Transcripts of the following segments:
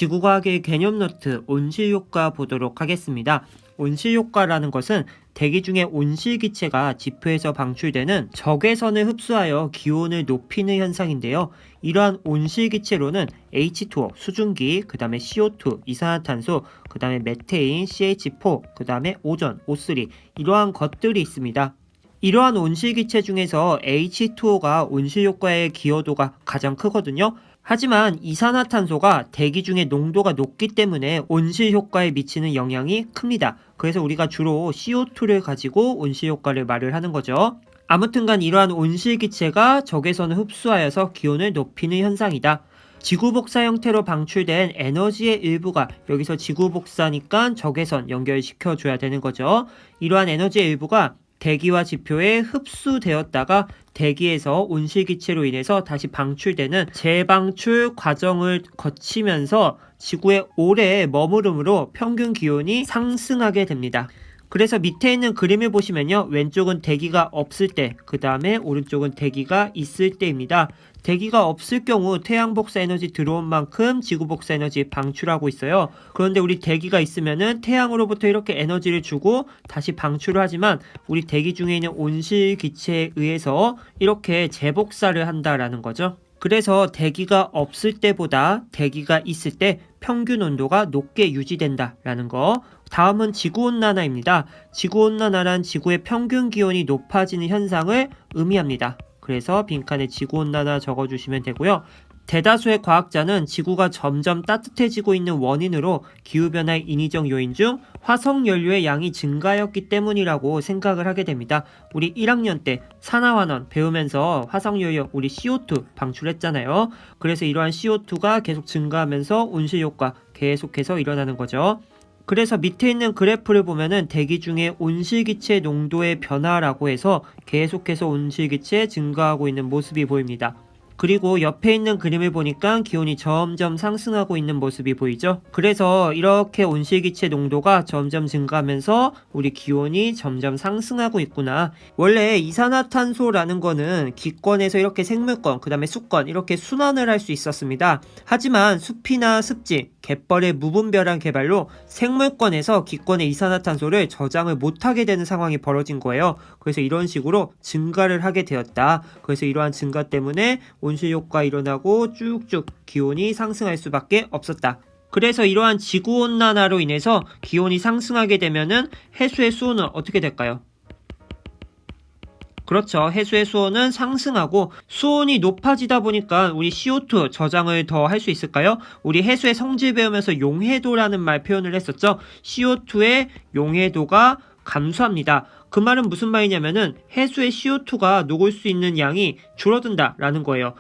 지구과학의 개념 노트 온실효과 보도록 하겠습니다. 온실효과라는 것은 대기 중에 온실기체가 지표에서 방출되는 적외선을 흡수하여 기온을 높이는 현상인데요. 이러한 온실기체로는 H2O, 수증기, 그 다음에 CO2, 이산화탄소, 그 다음에 메테인, CH4, 그 다음에 오존, O3 이러한 것들이 있습니다. 이러한 온실기체 중에서 H2O가 온실효과의 기여도가 가장 크거든요. 하지만 이산화탄소가 대기 중에 농도가 높기 때문에 온실효과에 미치는 영향이 큽니다. 그래서 우리가 주로 CO2를 가지고 온실효과를 말을 하는 거죠. 아무튼간 이러한 온실기체가 적외선을 흡수하여서 기온을 높이는 현상이다. 지구복사 형태로 방출된 에너지의 일부가 여기서 지구복사니까 적외선 연결시켜줘야 되는 거죠. 이러한 에너지의 일부가 대기와 지표에 흡수되었다가 대기에서 온실기체로 인해서 다시 방출되는 재방출 과정을 거치면서 지구에 오래 머무름으로 평균 기온이 상승하게 됩니다. 그래서 밑에 있는 그림을 보시면요. 왼쪽은 대기가 없을 때, 그 다음에 오른쪽은 대기가 있을 때입니다. 대기가 없을 경우 태양 복사 에너지 들어온 만큼 지구 복사 에너지 방출하고 있어요. 그런데 우리 대기가 있으면은 태양으로부터 이렇게 에너지를 주고 다시 방출을 하지만 우리 대기 중에 있는 온실기체에 의해서 이렇게 재복사를 한다라는 거죠. 그래서 대기가 없을 때보다 대기가 있을 때 평균 온도가 높게 유지된다라는 거. 다음은 지구온난화입니다. 지구온난화란 지구의 평균 기온이 높아지는 현상을 의미합니다. 그래서 빈칸에 지구온난화 적어주시면 되고요. 대다수의 과학자는 지구가 점점 따뜻해지고 있는 원인으로 기후변화의 인위적 요인 중 화석연료의 양이 증가하였기 때문이라고 생각을 하게 됩니다. 우리 1학년 때 산화환원 배우면서 화석연료 우리 CO2 방출했잖아요. 그래서 이러한 CO2가 계속 증가하면서 온실효과 계속해서 일어나는 거죠. 그래서 밑에 있는 그래프를 보면은 대기 중에 온실기체 농도의 변화라고 해서 계속해서 온실기체 증가하고 있는 모습이 보입니다. 그리고 옆에 있는 그림을 보니까 기온이 점점 상승하고 있는 모습이 보이죠. 그래서 이렇게 온실기체 농도가 점점 증가하면서 우리 기온이 점점 상승하고 있구나. 원래 이산화탄소라는 거는 기권에서 이렇게 생물권, 그 다음에 수권 이렇게 순환을 할 수 있었습니다. 하지만 숲이나 습지, 갯벌의 무분별한 개발로 생물권에서 기권의 이산화탄소를 저장을 못하게 되는 상황이 벌어진 거예요. 그래서 이런 식으로 증가를 하게 되었다. 그래서 이러한 증가 때문에 온실효과 일어나고 쭉쭉 기온이 상승할 수밖에 없었다. 그래서 이러한 지구온난화로 인해서 기온이 상승하게 되면은 해수의 수온은 어떻게 될까요? 그렇죠. 해수의 수온은 상승하고 수온이 높아지다 보니까 우리 CO2 저장을 더 할 수 있을까요? 우리 해수의 성질 배우면서 용해도라는 말 표현을 했었죠. CO2의 용해도가 감소합니다. 그 말은 무슨 말이냐면은 해수의 CO2가 녹을 수 있는 양이 줄어든다 라는 거예요.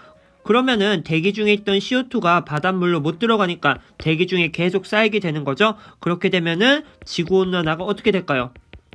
그러면은 대기 중에 있던 CO2가 바닷물로 못 들어가니까 대기 중에 계속 쌓이게 되는 거죠. 그렇게 되면은 지구온난화가 어떻게 될까요?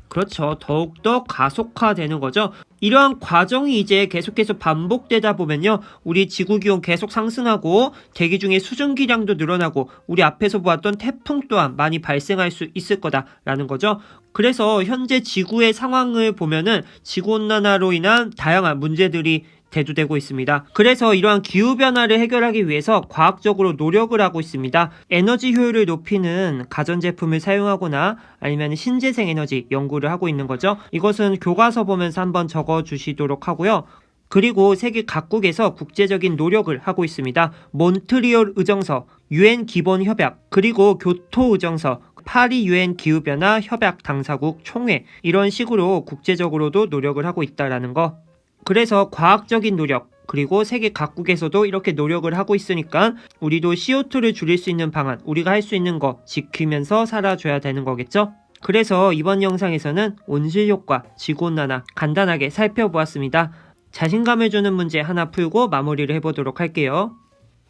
그렇죠. 더욱더 가속화되는 거죠. 이러한 과정이 이제 계속해서 반복되다 보면요. 우리 지구기온 계속 상승하고 대기 중에 수증기량도 늘어나고 우리 앞에서 보았던 태풍 또한 많이 발생할 수 있을 거다라는 거죠. 그래서 현재 지구의 상황을 보면은 지구온난화로 인한 다양한 문제들이 대두되고 있습니다. 그래서 이러한 기후변화를 해결하기 위해서 과학적으로 노력을 하고 있습니다. 에너지 효율을 높이는 가전제품을 사용하거나 아니면 신재생 에너지 연구를 하고 있는 거죠. 이것은 교과서 보면서 한번 적어주시도록 하고요. 그리고 세계 각국에서 국제적인 노력을 하고 있습니다. 몬트리올 의정서, UN 기본협약, 그리고 교토 의정서, 파리 UN 기후변화 협약 당사국 총회 이런 식으로 국제적으로도 노력을 하고 있다라는 거. 그래서 과학적인 노력 그리고 세계 각국에서도 이렇게 노력을 하고 있으니까 우리도 CO2를 줄일 수 있는 방안 우리가 할 수 있는 거 지키면서 살아줘야 되는 거겠죠? 그래서 이번 영상에서는 온실효과, 지구온난화 간단하게 살펴보았습니다. 자신감을 주는 문제 하나 풀고 마무리를 해보도록 할게요.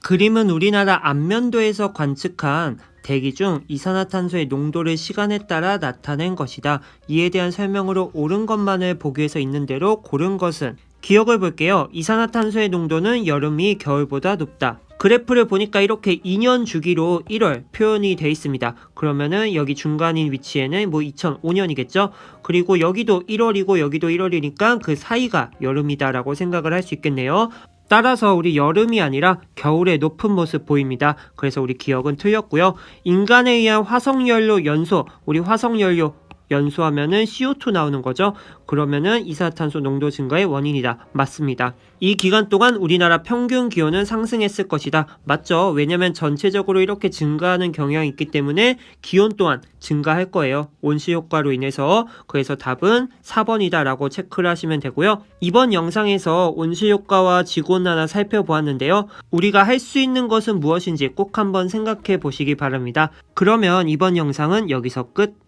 그림은 우리나라 안면도에서 관측한 대기 중 이산화탄소의 농도를 시간에 따라 나타낸 것이다. 이에 대한 설명으로 옳은 것만을 보기 위해서 있는 대로 고른 것은 기억을 볼게요. 이산화탄소의 농도는 여름이 겨울보다 높다. 그래프를 보니까 이렇게 2년 주기로 1월 표현이 되어 있습니다. 그러면은 여기 중간인 위치에는 2005년이겠죠? 그리고 여기도 1월이고 여기도 1월이니까 그 사이가 여름이다라고 생각을 할 수 있겠네요. 따라서 우리 여름이 아니라 겨울의 높은 모습 보입니다. 그래서 우리 기억은 틀렸고요. 인간에 의한 화석연료 연소, 우리 화석연료 연소하면은 CO2 나오는 거죠. 그러면은 이산화탄소 농도 증가의 원인이다. 맞습니다. 이 기간 동안 우리나라 평균 기온은 상승했을 것이다. 맞죠? 왜냐면 전체적으로 이렇게 증가하는 경향이 있기 때문에 기온 또한 증가할 거예요. 온실 효과로 인해서. 그래서 답은 4번이다 라고 체크를 하시면 되고요. 이번 영상에서 온실 효과와 지구온난화 살펴보았는데요. 우리가 할 수 있는 것은 무엇인지 꼭 한번 생각해 보시기 바랍니다. 그러면 이번 영상은 여기서 끝.